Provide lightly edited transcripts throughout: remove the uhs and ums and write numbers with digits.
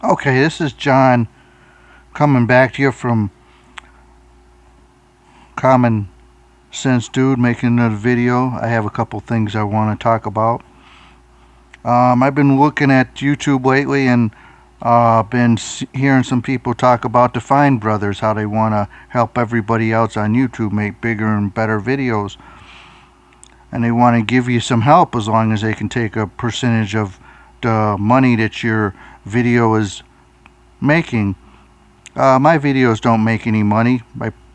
Okay, this is John coming back to you from Common Sense Dude, making another video. I have a couple things I want to talk about. I've been looking at YouTube lately and been hearing some people talk about the Fine Brothers, how they want to help everybody else on YouTube make bigger and better videos. And they want to give you some help as long as they can take a percentage of the money that your video is making. My videos don't make any money.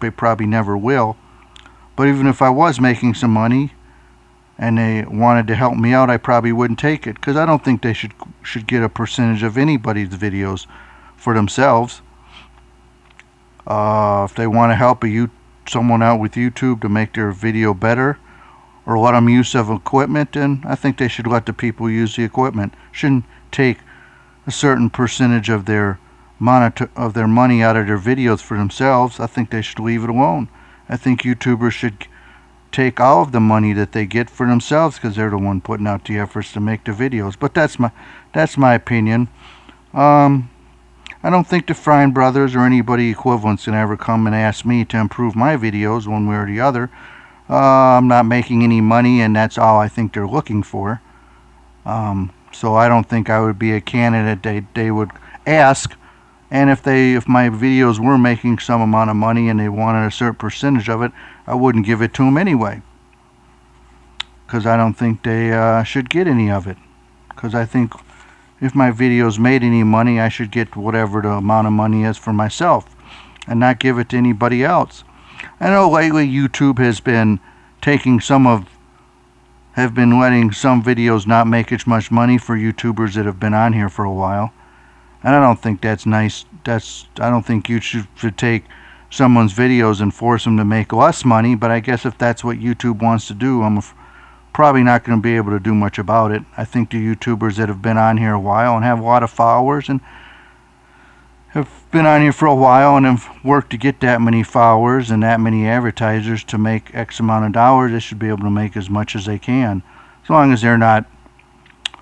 They probably never will. But even if I was making some money and they wanted to help me out, I probably wouldn't take it, because I don't think they should get a percentage of anybody's videos for themselves. If they want to help someone out with YouTube to make their video better, or let them use of equipment, then I think they should let the people use the equipment. Shouldn't take a certain percentage of their money out of their videos for themselves. I think they should leave it alone. I think YouTubers should take all of the money that they get for themselves, because they're the one putting out the efforts to make the videos. But that's my opinion. I don't think the Fine Brothers or anybody equivalent can ever come and ask me to improve my videos one way or the other. I'm not making any money, and that's all I think they're looking for. So I don't think I would be a candidate they would ask. And if my videos were making some amount of money and they wanted a certain percentage of it, I wouldn't give it to them anyway, because I don't think they should get any of it. Because I think if my videos made any money, I should get whatever the amount of money is for myself and not give it to anybody else. I know lately YouTube has been have been letting some videos not make as much money for YouTubers that have been on here for a while. And I don't think that's nice. I don't think YouTube should take someone's videos and force them to make less money, but I guess if that's what YouTube wants to do, I'm probably not going to be able to do much about it. I think the YouTubers that have been on here a while and have a lot of followers and have been on here for a while and have worked to get that many followers and that many advertisers to make X amount of dollars, they should be able to make as much as they can, as long as they're not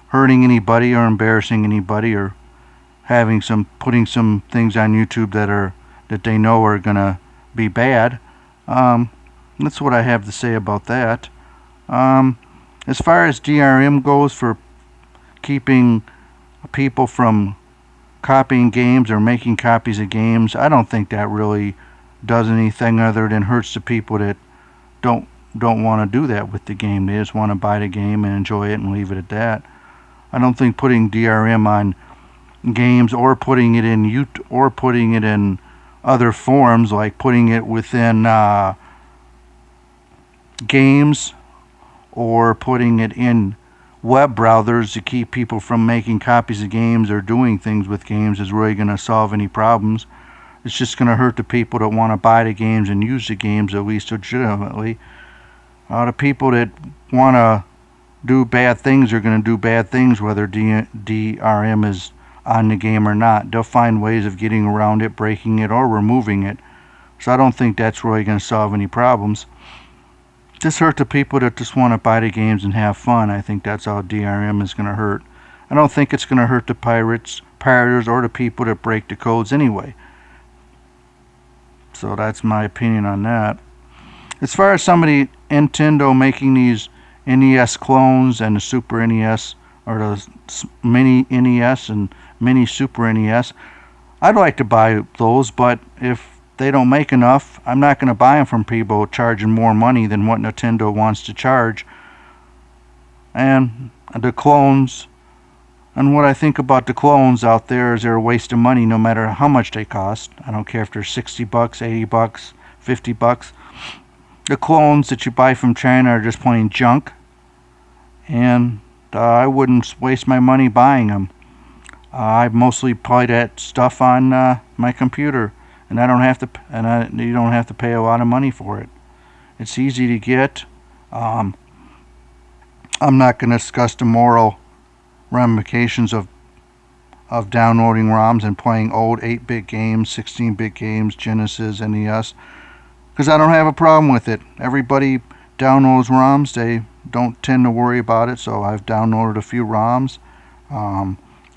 hurting anybody or embarrassing anybody or putting some things on YouTube that they know are gonna be bad. That's what I have to say about that. As far as DRM goes, for keeping people from copying games or making copies of games, I don't think that really does anything other than hurts the people that don't want to do that with the game. They just want to buy the game and enjoy it and leave it at that. I don't think putting DRM on games or putting it in YouTube or putting it in other forms, like putting it within games or putting it in web browsers to keep people from making copies of games or doing things with games, is really going to solve any problems. It's just going to hurt the people that want to buy the games and use the games, at least legitimately. The people that want to do bad things are going to do bad things, whether DRM is on the game or not. They'll find ways of getting around it, breaking it, or removing it. So I don't think that's really going to solve any problems. Just hurt the people that just want to buy the games and have fun. I think that's how DRM is going to hurt. I don't think it's going to hurt the pirators, or the people that break the codes anyway. So that's my opinion on that. As far as somebody, Nintendo, making these NES clones and the Super NES, or the Mini NES and Mini Super NES, I'd like to buy those, but if they don't make enough, I'm not going to buy them from people charging more money than what Nintendo wants to charge. And the clones, and what I think about the clones out there is they're a waste of money no matter how much they cost. I don't care if they're $60, $80, $50. The clones that you buy from China are just plain junk, and I wouldn't waste my money buying them. I mostly play that stuff on my computer, and you don't have to pay a lot of money for it. It's easy to get. I'm not going to discuss the moral ramifications of downloading ROMs and playing old 8-bit games, 16-bit games, Genesis, NES, because I don't have a problem with it. Everybody downloads ROMs. They don't tend to worry about it, so I've downloaded a few ROMs.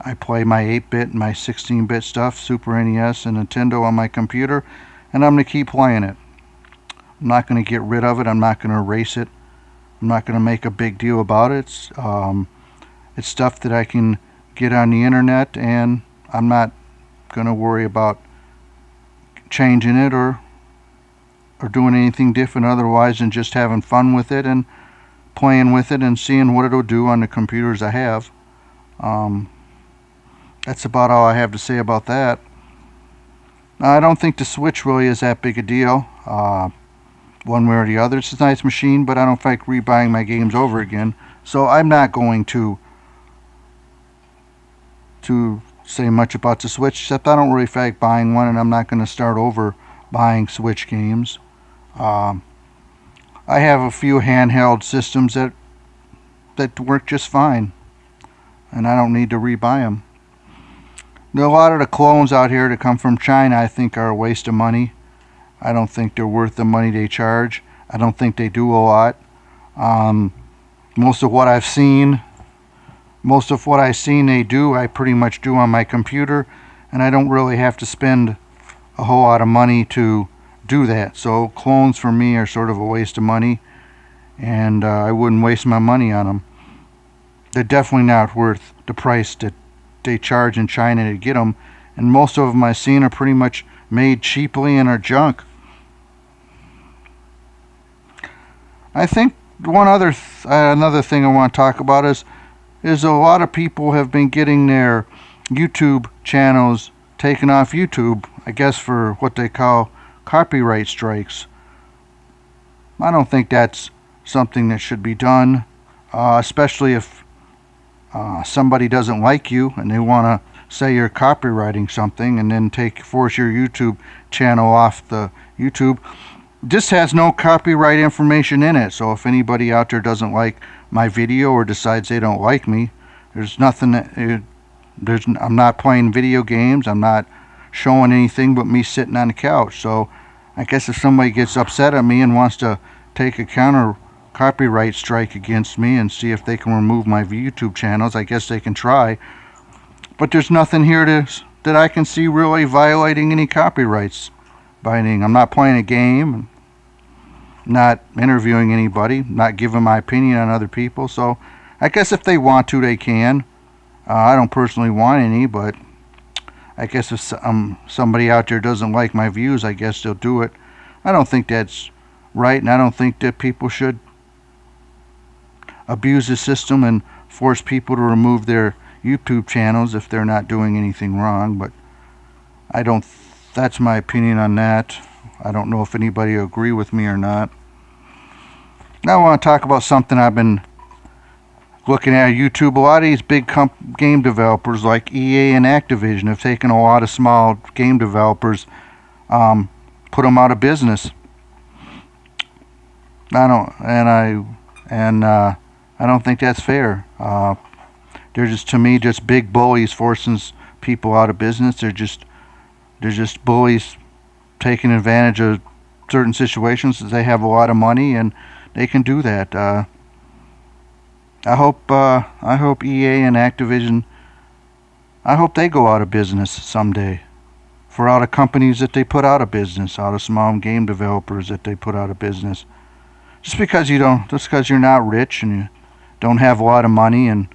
I play my 8-bit and my 16-bit stuff, Super NES and Nintendo on my computer, and I'm going to keep playing it. I'm not going to get rid of it. I'm not going to erase it. I'm not going to make a big deal about it. It's stuff that I can get on the internet, and I'm not going to worry about changing it or doing anything different otherwise than just having fun with it and playing with it and seeing what it'll do on the computers I have. That's about all I have to say about that. I don't think the Switch really is that big a deal, one way or the other. It's a nice machine, but I don't like rebuying my games over again. So I'm not going to say much about the Switch, except I don't really feel like buying one, and I'm not going to start over buying Switch games. I have a few handheld systems that work just fine, and I don't need to rebuy them. There are a lot of the clones out here that come from China I think are a waste of money. I don't think they're worth the money they charge. I don't think they do a lot. Most of what I've seen they do, I pretty much do on my computer, and I don't really have to spend a whole lot of money to do that. So clones for me are sort of a waste of money, and I wouldn't waste my money on them. They're definitely not worth the price that they charge in China to get them, and most of them I've seen are pretty much made cheaply and are junk. I think another thing I want to talk about is a lot of people have been getting their YouTube channels taken off YouTube, I guess for what they call copyright strikes. I don't think that's something that should be done, especially if somebody doesn't like you and they want to say you're copywriting something and then force your YouTube channel off the YouTube. This has no copyright information in it, so if anybody out there doesn't like my video or decides they don't like me, there's nothing I'm not playing video games, I'm not showing anything but me sitting on the couch. So I guess if somebody gets upset at me and wants to take a counter copyright strike against me and see if they can remove my YouTube channels, I guess they can try. But there's nothing here that I can see really violating any copyrights by anything. I'm not playing a game, not interviewing anybody, not giving my opinion on other people. So I guess if they want to, they can. I don't personally want any, but I guess if somebody out there doesn't like my views, I guess they'll do it. I don't think that's right, and I don't think that people should abuse the system and force people to remove their YouTube channels if they're not doing anything wrong. But that's my opinion on that. I don't know if anybody will agree with me or not. Now I want to talk about something I've been looking at YouTube. A lot of these big game developers like EA and Activision have taken a lot of small game developers, put them out of business. I don't think that's fair. They're just, to me, just big bullies forcing people out of business. They're just bullies taking advantage of certain situations. They have a lot of money and they can do that. I hope EA and Activision, I hope they go out of business someday. For all the companies that they put out of business, all the small game developers that they put out of business. Just because you're not rich and you don't have a lot of money and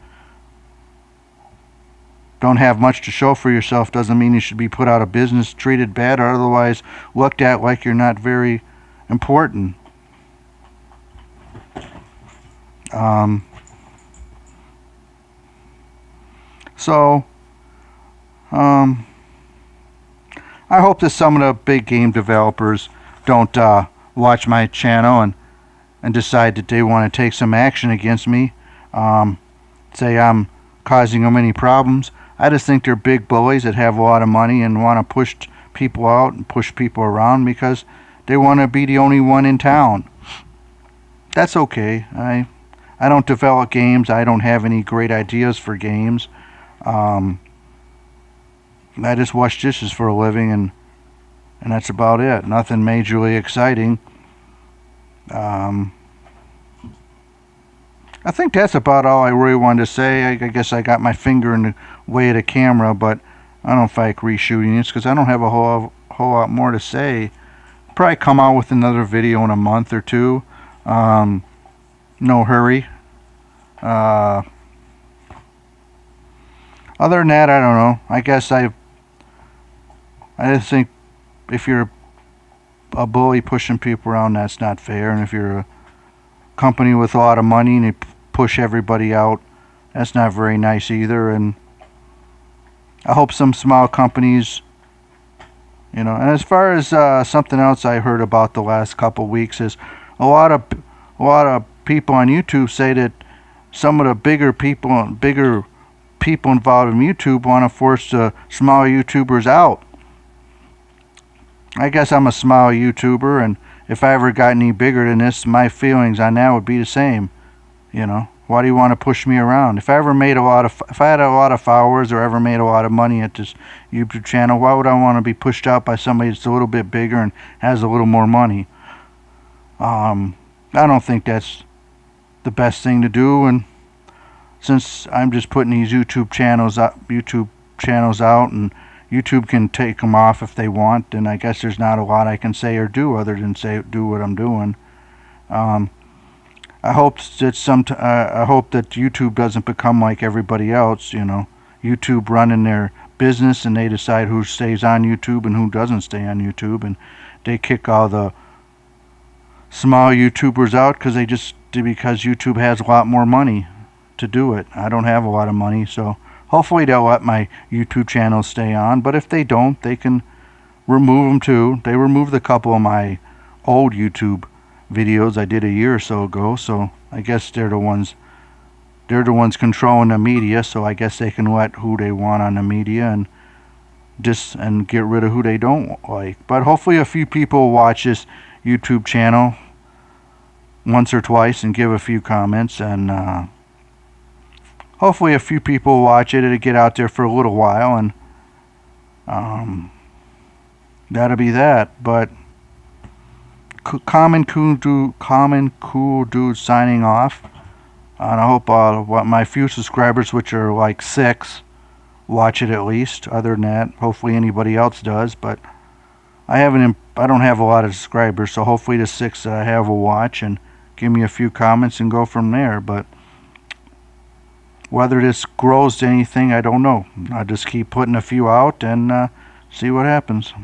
don't have much to show for yourself doesn't mean you should be put out of business, treated bad, or otherwise looked at like you're not very important. I hope that some of the big game developers don't watch my channel and decide that they want to take some action against me, say I'm causing them any problems. I just think they're big bullies that have a lot of money and want to push people out and push people around because they want to be the only one in town. That's okay. I don't develop games. I don't have any great ideas for games. I just wash dishes for a living, and that's about it. Nothing majorly exciting. I think that's about all I really wanted to say. I guess I got my finger in the way of the camera, but I don't feel like reshooting this because I don't have a whole lot more to say. Probably come out with another video in a month or two. No hurry. Other than that, I don't know. I guess I just think if you're a bully pushing people around, that's not fair. And if you're a company with a lot of money and you push everybody out, that's not very nice either. And I hope some small companies, and as far as something else I heard about the last couple weeks is a lot of people on YouTube say that some of the bigger people involved in YouTube want to force the smaller YouTubers out. I guess I'm a small YouTuber, and if I ever got any bigger than this, my feelings on that would be the same. Why do you want to push me around? If I had a lot of followers or ever made a lot of money at this YouTube channel, why would I want to be pushed out by somebody that's a little bit bigger and has a little more money? I don't think that's the best thing to do, and since I'm just putting these YouTube channels out, and YouTube can take them off if they want, then I guess there's not a lot I can say or do other than do what I'm doing. I hope that YouTube doesn't become like everybody else. YouTube running their business and they decide who stays on YouTube and who doesn't stay on YouTube, and they kick all the small YouTubers out because YouTube has a lot more money to do it. I don't have a lot of money, so hopefully they'll let my YouTube channel stay on. But if they don't, they can remove them too. They removed a couple of my old YouTube videos I did a year or so ago, so I guess they're the ones controlling the media, so I guess they can let who they want on the media and get rid of who they don't like. But hopefully a few people watch this YouTube channel once or twice and give a few comments, and hopefully a few people watch it. It'll get out there for a little while, and that'll be that. But Common Cool Dude signing off, and I hope my few subscribers, which are like 6, watch it at least. Other than that, hopefully anybody else does, but I don't have a lot of subscribers, so hopefully the 6 that I have will watch and give me a few comments and go from there. But whether this grows to anything, I don't know. I'll just keep putting a few out and see what happens.